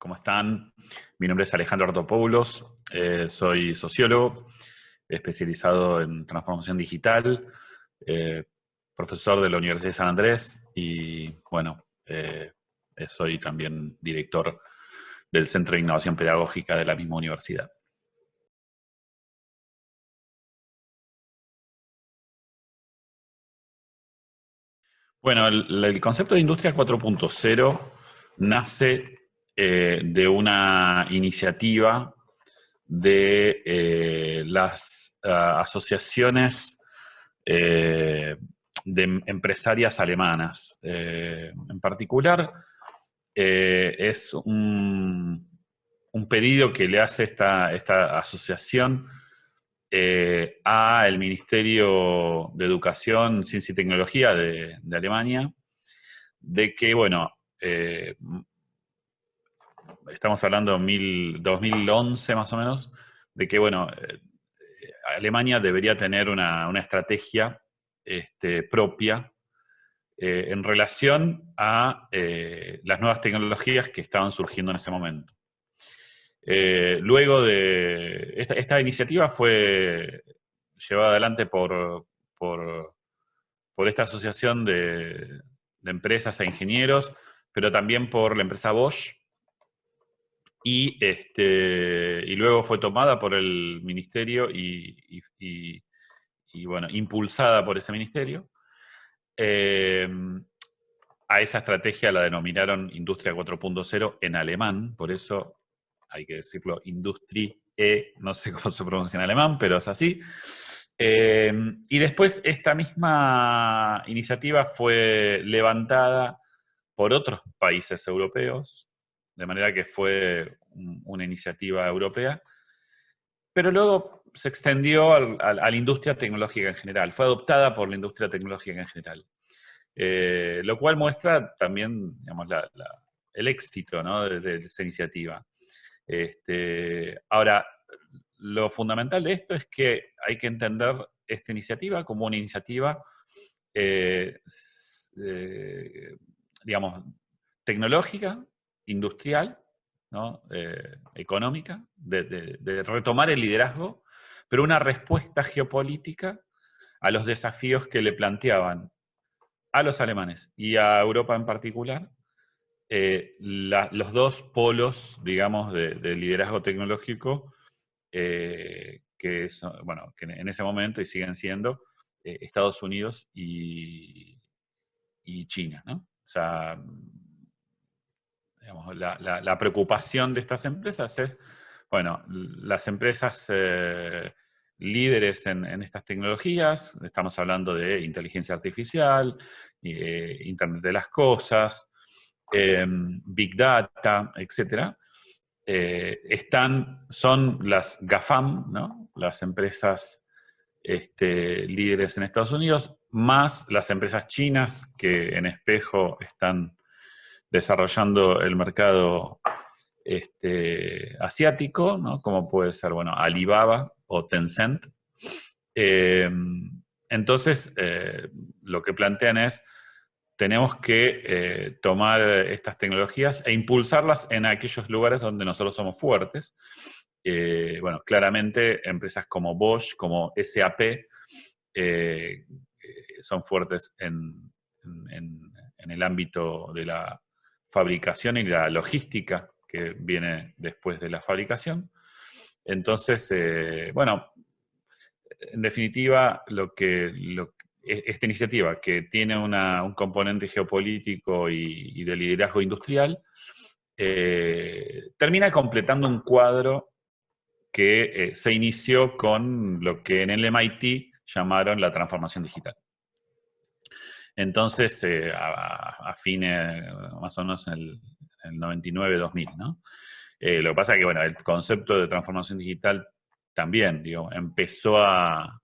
¿Cómo están? Mi nombre es Alejandro Artopoulos, soy sociólogo, especializado en transformación digital, eh, profesor de la Universidad de San Andrés y, bueno, soy también director del Centro de Innovación Pedagógica de la misma universidad. Bueno, el concepto de Industria 4.0 nace de una iniciativa de las asociaciones de empresarias alemanas. En particular, es un pedido que le hace esta asociación al Ministerio de Educación, Ciencia y Tecnología de Alemania, de que, bueno, estamos hablando de 2011 más o menos, de que, bueno, Alemania debería tener una estrategia propia en relación a las nuevas tecnologías que estaban surgiendo en ese momento. Luego de esta iniciativa fue llevada adelante por esta asociación de empresas e ingenieros, pero también por la empresa Bosch, y luego fue tomada por el ministerio y, bueno, impulsada por ese ministerio. Eh, a esa estrategia la denominaron Industria 4.0 en alemán, por eso hay que decirlo Industrie, no sé cómo se pronuncia en alemán, pero es así. Y después esta misma iniciativa fue levantada por otros países europeos, de manera que fue una iniciativa europea, pero luego se extendió a la industria tecnológica en general, fue adoptada por la industria tecnológica en general. Lo cual muestra también, digamos, el éxito, ¿no?, de esa iniciativa. Ahora, lo fundamental de esto es que hay que entender esta iniciativa como una iniciativa, digamos, tecnológica, industrial, ¿no?, económica, de retomar el liderazgo, pero una respuesta geopolítica a los desafíos que le planteaban a los alemanes y a Europa en particular, los dos polos, digamos, de liderazgo tecnológico, bueno, que en ese momento y siguen siendo Estados Unidos y China, ¿no? O sea, digamos, la preocupación de estas empresas es, bueno, las empresas líderes en estas tecnologías, estamos hablando de inteligencia artificial, Internet de las Cosas, Big Data, etcétera, son las GAFAM, ¿no?, las empresas líderes en Estados Unidos, más las empresas chinas que en espejo están desarrollando el mercado asiático, ¿no?, como puede ser, bueno, Alibaba o Tencent. Eh, entonces, lo que plantean es, tenemos que tomar estas tecnologías e impulsarlas en aquellos lugares donde nosotros somos fuertes. Bueno, claramente empresas como Bosch, como SAP, son fuertes en el ámbito de la fabricación y la logística que viene después de la fabricación. Entonces, bueno, en definitiva, esta iniciativa, que tiene un componente geopolítico y de liderazgo industrial, termina completando un cuadro que se inició con lo que en el MIT llamaron la transformación digital. Entonces, a fines, más o menos en el 99-2000, ¿no? Lo que pasa es que, bueno, el concepto de transformación digital también, digo, empezó a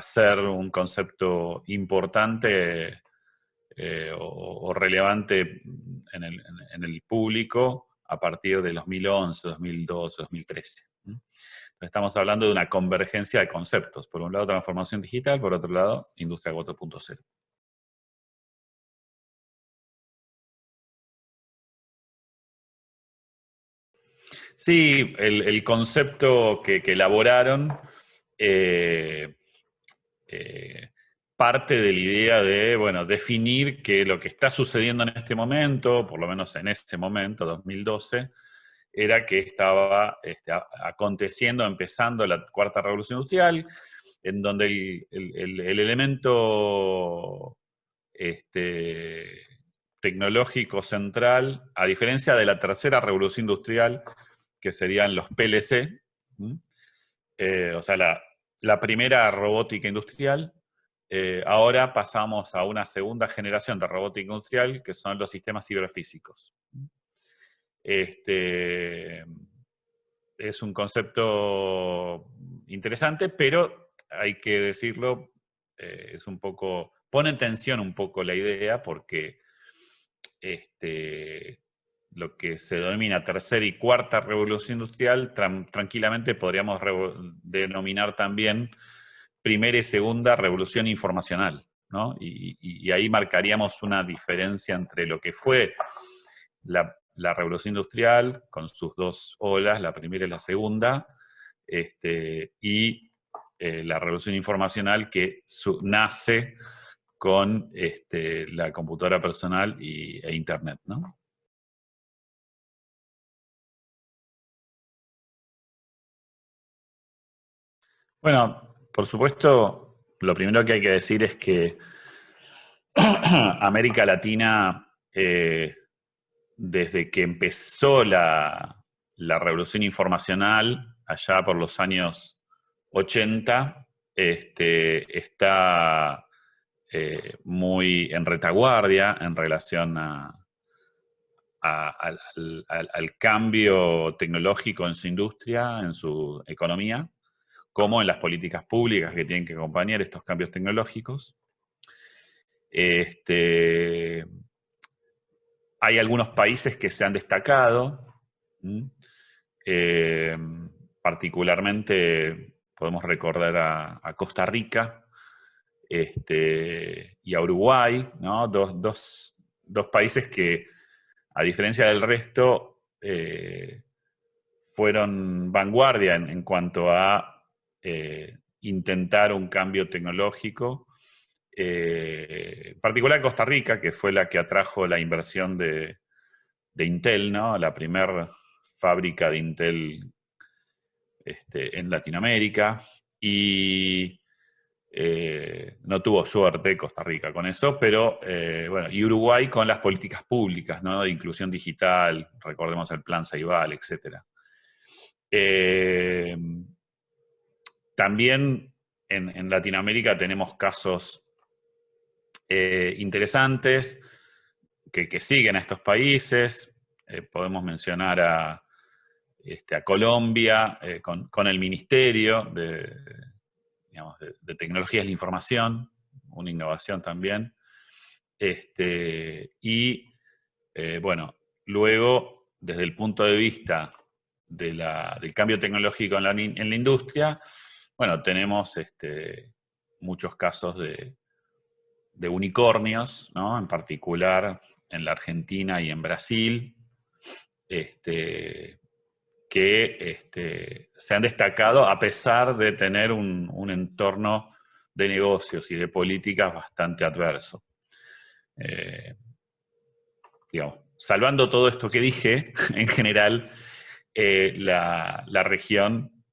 ser un concepto importante o relevante en el público a partir de 2011, 2012, 2013. Estamos hablando de una convergencia de conceptos. Por un lado, transformación digital, por otro lado, Industria 4.0. Sí, el concepto que elaboraron eh, eh, parte de la idea de, bueno, definir que lo que está sucediendo en este momento, por lo menos en ese momento, 2012, era que estaba aconteciendo, empezando la cuarta revolución industrial, en donde el elemento tecnológico central, a diferencia de la tercera revolución industrial, que serían los PLC, o sea, la primera robótica industrial, ahora pasamos a una segunda generación de robótica industrial, que son los sistemas ciberfísicos. Este, es un concepto interesante, pero hay que decirlo, es un poco, pone en tensión un poco la idea, porque lo que se denomina tercera y cuarta revolución industrial, tranquilamente podríamos denominar también primera y segunda revolución informacional, ¿no? Y ahí marcaríamos una diferencia entre lo que fue la revolución industrial, con sus dos olas, la primera y la segunda, y la revolución informacional que nace con la computadora personal e Internet, ¿no? Bueno, por supuesto, lo primero que hay que decir es que América Latina, desde que empezó la revolución informacional, allá por los años 80, está muy en retaguardia en relación al cambio tecnológico en su industria, en su economía, como en las políticas públicas que tienen que acompañar estos cambios tecnológicos. Este, Hay algunos países que se han destacado, eh, particularmente podemos recordar a Costa Rica y a Uruguay, ¿no? Dos países que, a diferencia del resto, fueron vanguardia en cuanto a intentar un cambio tecnológico. En particular Costa Rica, que fue la que atrajo la inversión de Intel, ¿no? La primera fábrica de Intel en Latinoamérica. Y no tuvo suerte Costa Rica con eso, pero bueno, y Uruguay con las políticas públicas, ¿no? De inclusión digital, recordemos el Plan Ceibal, etc. Eh, También en Latinoamérica tenemos casos interesantes que siguen a estos países. Podemos mencionar a Colombia con el Ministerio digamos, de Tecnologías de la Información, una innovación también. Bueno, luego, desde el punto de vista del cambio tecnológico en la industria, bueno, tenemos muchos casos de unicornios, ¿no? En particular en la Argentina y en Brasil, que se han destacado a pesar de tener un entorno de negocios y de políticas bastante adverso. Eh, digamos, salvando todo esto que dije, en general, la región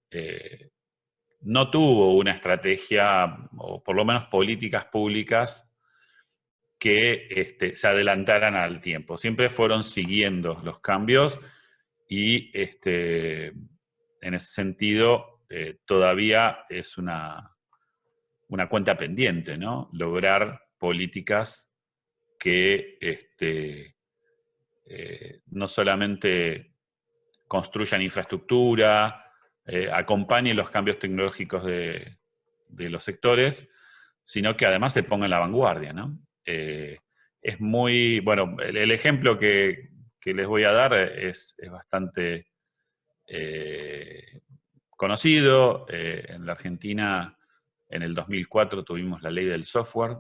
no tuvo una estrategia, o por lo menos políticas públicas, que se adelantaran al tiempo. Siempre fueron siguiendo los cambios y en ese sentido todavía es una cuenta pendiente, ¿no? Lograr políticas que no solamente construyan infraestructura, acompañen los cambios tecnológicos de los sectores, sino que además se ponga en la vanguardia, ¿no? Es muy, bueno, el ejemplo que les voy a dar es bastante conocido. En la Argentina, en el 2004 tuvimos la ley del software,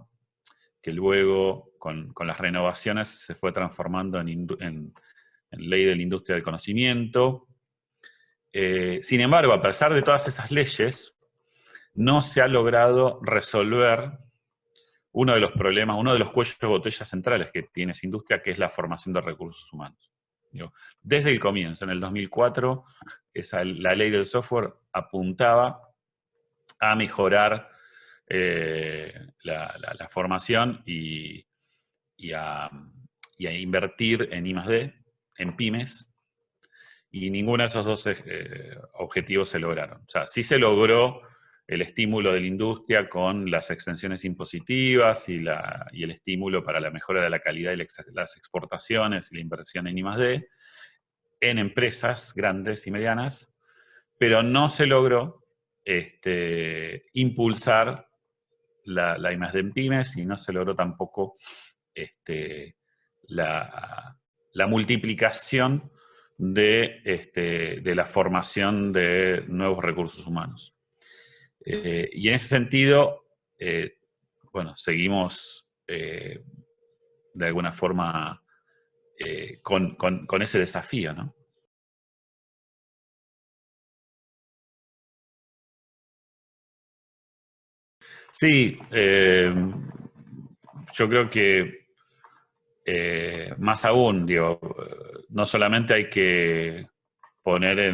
que luego con las renovaciones se fue transformando en ley de la industria del conocimiento. Sin embargo, a pesar de todas esas leyes, no se ha logrado resolver uno de los problemas, uno de los cuellos de botella centrales que tiene esa industria, que es la formación de recursos humanos. Digo, desde el comienzo, en el 2004, la ley del software apuntaba a mejorar la formación y a invertir en I+D, en pymes, y ninguno de esos dos objetivos se lograron. O sea, sí se logró el estímulo de la industria con las exenciones impositivas y el estímulo para la mejora de la calidad de las exportaciones y la inversión en I+D en empresas grandes y medianas, pero no se logró impulsar la I+D en pymes y no se logró tampoco la multiplicación de la formación de nuevos recursos humanos. Y en ese sentido, bueno, seguimos de alguna forma con ese desafío, ¿no? Sí, yo creo que más aún, digo, no solamente hay que poner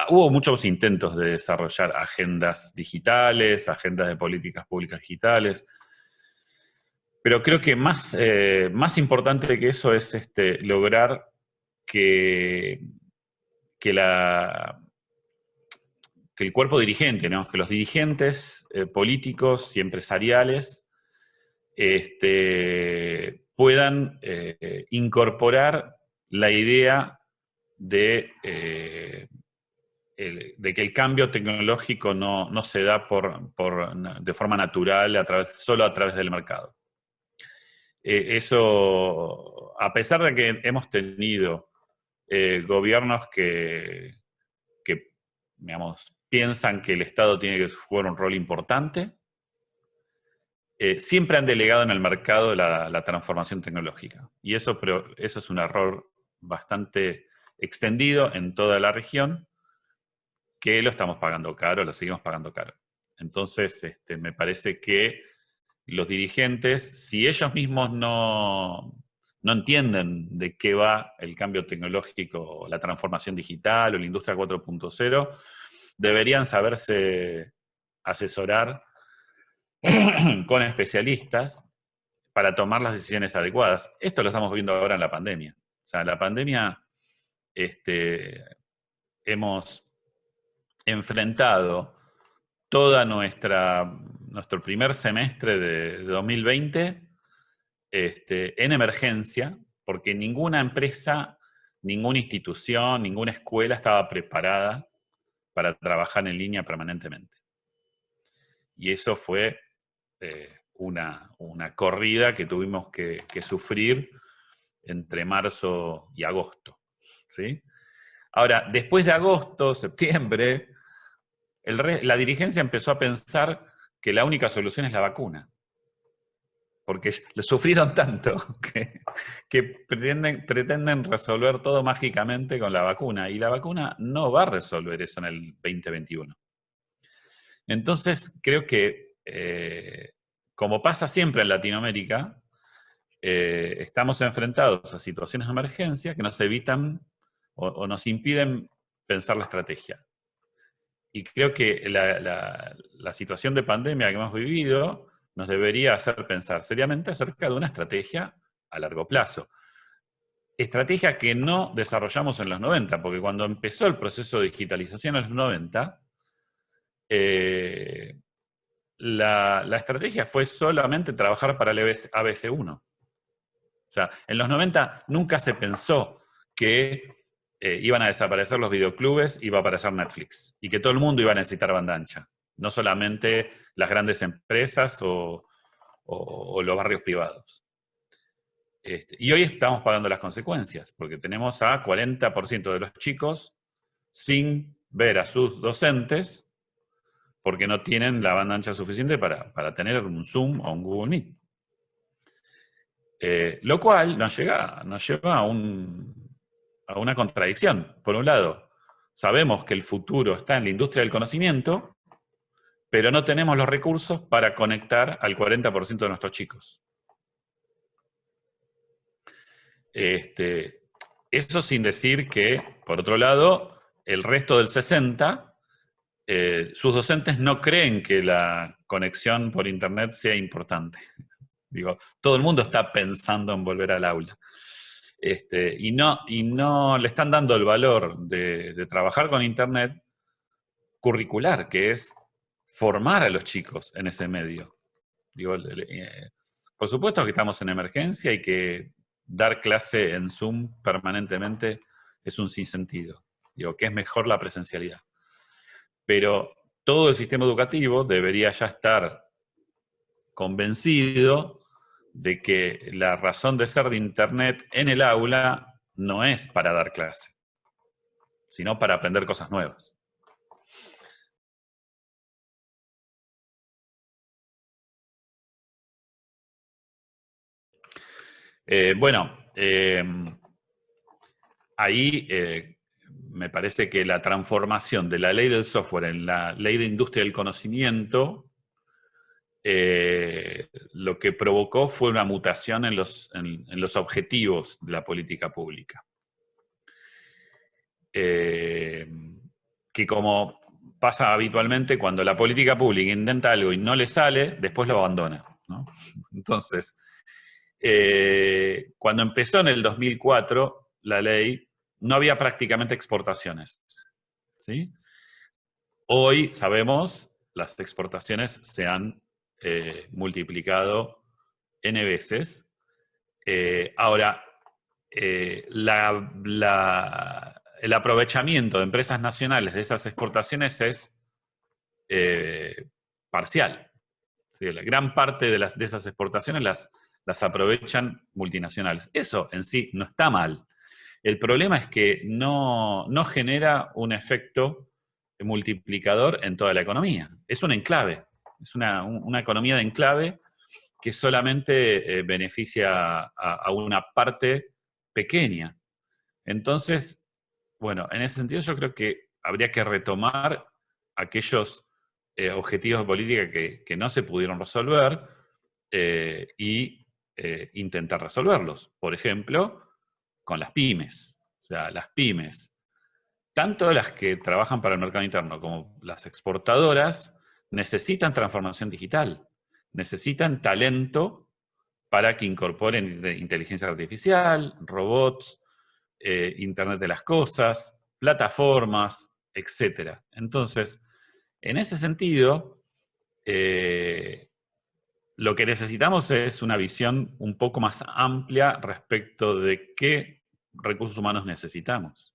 hubo muchos intentos de desarrollar agendas digitales, agendas de políticas públicas digitales, pero creo que más importante que eso es lograr que, que, la, que el cuerpo dirigente, ¿no? Que los dirigentes políticos y empresariales puedan incorporar la idea de que el cambio tecnológico no se da de forma natural solo a través del mercado. Eso, a pesar de que hemos tenido gobiernos que, digamos, piensan que el Estado tiene que jugar un rol importante, siempre han delegado en el mercado la transformación tecnológica. Y eso es un error bastante extendido en toda la región, que lo estamos pagando caro, lo seguimos pagando caro. Entonces, me parece que los dirigentes, si ellos mismos no entienden de qué va el cambio tecnológico, la transformación digital o la industria 4.0, deberían saberse asesorar con especialistas para tomar las decisiones adecuadas. Esto lo estamos viendo ahora en la pandemia. O sea, la pandemia hemos enfrentado toda nuestro primer semestre de 2020 en emergencia, porque ninguna empresa, ninguna institución, ninguna escuela estaba preparada para trabajar en línea permanentemente. Y eso fue una corrida que tuvimos que sufrir entre marzo y agosto, ¿sí? Ahora, después de agosto, septiembre, la dirigencia empezó a pensar que la única solución es la vacuna. Porque sufrieron tanto que pretenden resolver todo mágicamente con la vacuna. Y la vacuna no va a resolver eso en el 2021. Entonces, creo que, como pasa siempre en Latinoamérica, estamos enfrentados a situaciones de emergencia que nos evitan o nos impiden pensar la estrategia. Y creo que la situación de pandemia que hemos vivido nos debería hacer pensar seriamente acerca de una estrategia a largo plazo. Estrategia que no desarrollamos en los 90, porque cuando empezó el proceso de digitalización en los 90, la estrategia fue solamente trabajar para el ABC1. O sea, en los 90 nunca se pensó que iban a desaparecer los videoclubes, iba a aparecer Netflix, y que todo el mundo iba a necesitar banda ancha, no solamente las grandes empresas o los barrios privados. Y hoy estamos pagando las consecuencias, porque tenemos a 40% de los chicos sin ver a sus docentes porque no tienen la banda ancha suficiente para tener un Zoom o un Google Meet. Lo cual nos lleva a una contradicción. Por un lado, sabemos que el futuro está en la industria del conocimiento, pero no tenemos los recursos para conectar al 40% de nuestros chicos. Eso sin decir que, por otro lado, el resto del 60%, sus docentes no creen que la conexión por Internet sea importante. Digo, todo el mundo está pensando en volver al aula. Y no le están dando el valor de trabajar con Internet curricular, que es formar a los chicos en ese medio. Digo, por supuesto que estamos en emergencia y que dar clase en Zoom permanentemente es un sinsentido. Digo, que es mejor la presencialidad. Pero todo el sistema educativo debería ya estar convencido de que la razón de ser de Internet en el aula no es para dar clase, sino para aprender cosas nuevas. Ahí me parece que la transformación de la ley del software en la ley de industria del conocimiento lo que provocó fue una mutación en los objetivos de la política pública. Que como pasa habitualmente, cuando la política pública intenta algo y no le sale, después lo abandona, ¿no? Entonces, cuando empezó en el 2004 la ley, no había prácticamente exportaciones, ¿sí? Hoy sabemos, las exportaciones se han multiplicado N veces. Ahora, el aprovechamiento de empresas nacionales de esas exportaciones es parcial. ¿Sí? La gran parte de esas exportaciones las aprovechan multinacionales. Eso en sí no está mal. El problema es que no genera un efecto multiplicador en toda la economía. Es un enclave, es una economía de enclave que solamente beneficia a una parte pequeña. Entonces, bueno, en ese sentido yo creo que habría que retomar aquellos objetivos de política que no se pudieron resolver y intentar resolverlos. Por ejemplo, con las pymes. O sea, las pymes, tanto las que trabajan para el mercado interno como las exportadoras, necesitan transformación digital, necesitan talento para que incorporen inteligencia artificial, robots, Internet de las cosas, plataformas, etc. Entonces, en ese sentido, lo que necesitamos es una visión un poco más amplia respecto de qué recursos humanos necesitamos.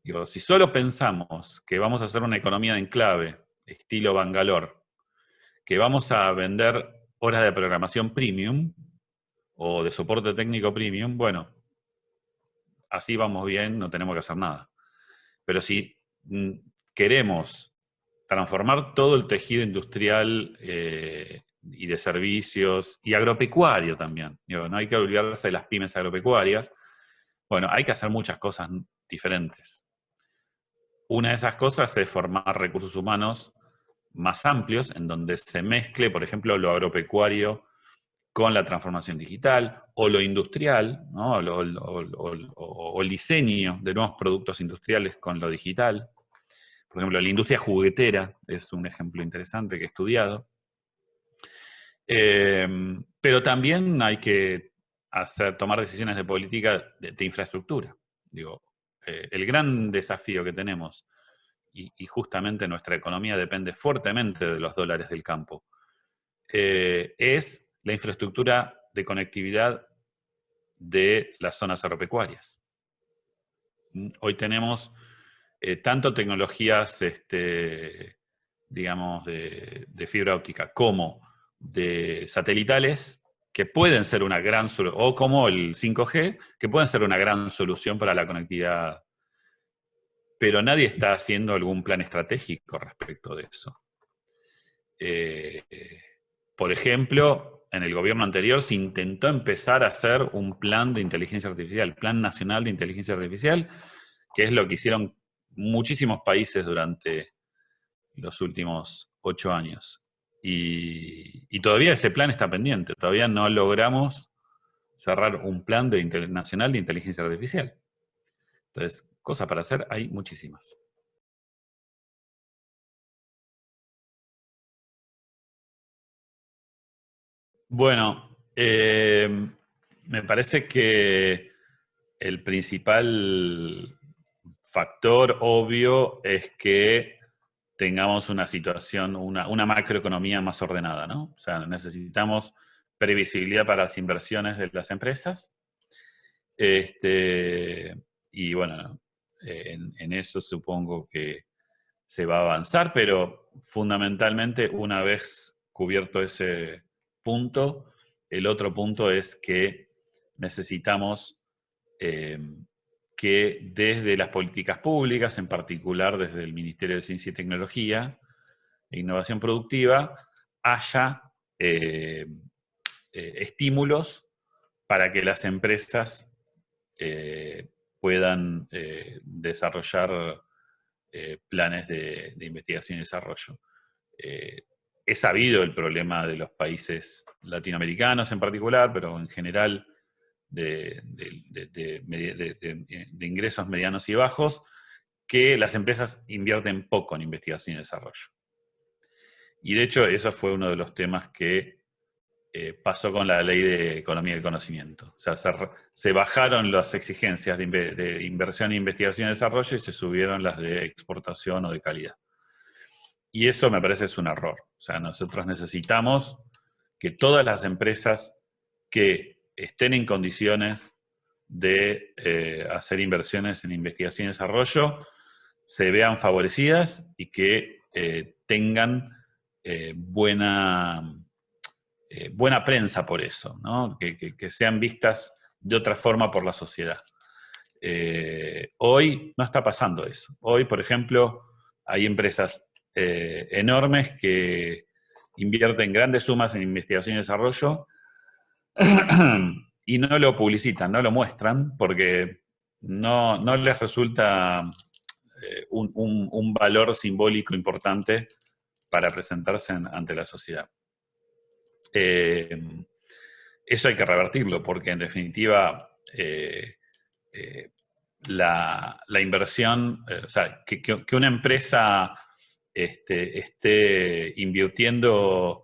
Digo, si solo pensamos que vamos a hacer una economía de enclave, estilo Bangalore, que vamos a vender horas de programación premium o de soporte técnico premium, bueno, así vamos bien, no tenemos que hacer nada. Pero si queremos transformar todo el tejido industrial y de servicios, y agropecuario también, digo, no hay que olvidarse de las pymes agropecuarias, bueno, hay que hacer muchas cosas diferentes. Una de esas cosas es formar recursos humanos más amplios, en donde se mezcle, por ejemplo, lo agropecuario con la transformación digital, o lo industrial, ¿no? o el diseño de nuevos productos industriales con lo digital. Por ejemplo, la industria juguetera es un ejemplo interesante que he estudiado. Pero también hay que tomar decisiones de política de infraestructura. Digo, el gran desafío que tenemos, y justamente nuestra economía depende fuertemente de los dólares del campo, es la infraestructura de conectividad de las zonas agropecuarias. Hoy tenemos tanto tecnologías, digamos, de fibra óptica como de satelitales, que pueden ser una gran solución, o como el 5G, que pueden ser una gran solución para la conectividad. Pero nadie está haciendo algún plan estratégico respecto de eso. Por ejemplo, en el gobierno anterior se intentó empezar a hacer un plan de inteligencia artificial, Plan Nacional de Inteligencia Artificial, que es lo que hicieron muchísimos países durante los últimos 8 años. Y todavía ese plan está pendiente, todavía no logramos cerrar un plan nacional de inteligencia artificial. Entonces, cosas para hacer hay muchísimas. Bueno, me parece que el principal factor obvio es que tengamos una situación, una macroeconomía más ordenada, ¿no? O sea, necesitamos previsibilidad para las inversiones de las empresas. Y bueno, en eso supongo que se va a avanzar, pero fundamentalmente una vez cubierto ese punto, el otro punto es que necesitamos eh, que desde las políticas públicas, en particular desde el Ministerio de Ciencia y Tecnología e Innovación Productiva, haya estímulos para que las empresas puedan desarrollar planes de investigación y desarrollo. Es sabido el problema de los países latinoamericanos en particular, pero en general de ingresos medianos y bajos, que las empresas invierten poco en investigación y desarrollo. Y de hecho, eso fue uno de los temas que pasó con la ley de economía del conocimiento. O sea, se bajaron las exigencias de inversión en investigación y desarrollo y se subieron las de exportación o de calidad. Y eso me parece es un error. O sea, nosotros necesitamos que todas las empresas que estén en condiciones de hacer inversiones en investigación y desarrollo se vean favorecidas y que tengan buena prensa por eso, ¿no? Que sean vistas de otra forma por la sociedad. Hoy no está pasando eso. Hoy, por ejemplo, hay empresas enormes que invierten grandes sumas en investigación y desarrollo y no lo publicitan, no lo muestran, porque no les resulta un valor simbólico importante para presentarse ante la sociedad. Eso hay que revertirlo, porque en definitiva la inversión, o sea, que una empresa esté invirtiendo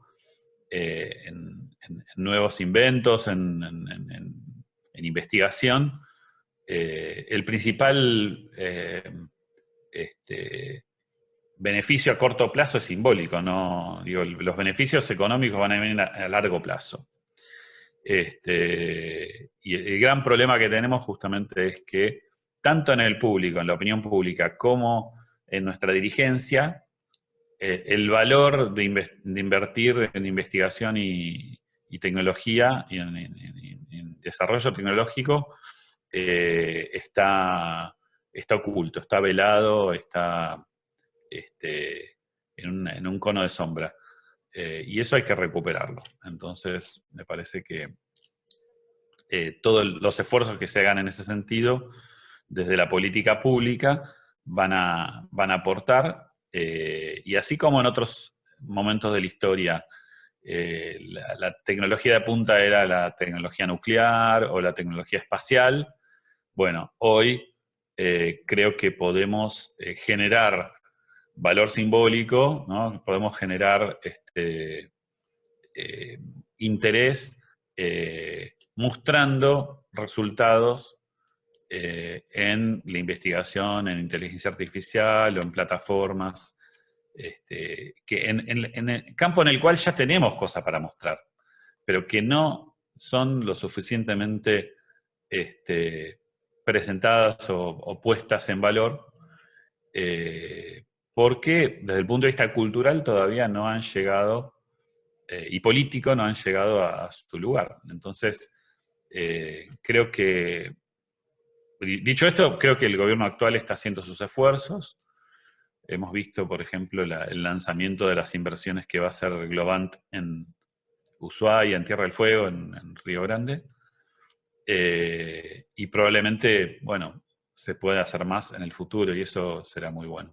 en nuevos inventos, en investigación, el principal beneficio a corto plazo es simbólico, ¿no? Digo, los beneficios económicos van a venir a largo plazo. Y el gran problema que tenemos justamente es que tanto en el público, en la opinión pública, como en nuestra dirigencia, el valor de invertir en investigación y tecnología y en desarrollo tecnológico está oculto, está velado, está en un cono de sombra. Y eso hay que recuperarlo. Entonces, me parece que todos los esfuerzos que se hagan en ese sentido, desde la política pública, van a aportar. Y así como en otros momentos de la historia, la tecnología de punta era la tecnología nuclear o la tecnología espacial, bueno, hoy creo que podemos generar valor simbólico, ¿no? Podemos generar interés mostrando resultados en la investigación, en inteligencia artificial o en plataformas, que en el campo en el cual ya tenemos cosas para mostrar, pero que no son lo suficientemente presentadas o puestas en valor, porque desde el punto de vista cultural todavía no han llegado, y político no han llegado a su lugar. Entonces, creo que, dicho esto, creo que el gobierno actual está haciendo sus esfuerzos. Hemos visto, por ejemplo, el lanzamiento de las inversiones que va a hacer Globant en Ushuaia, en Tierra del Fuego, en Río Grande. Y probablemente, bueno, se puede hacer más en el futuro y eso será muy bueno.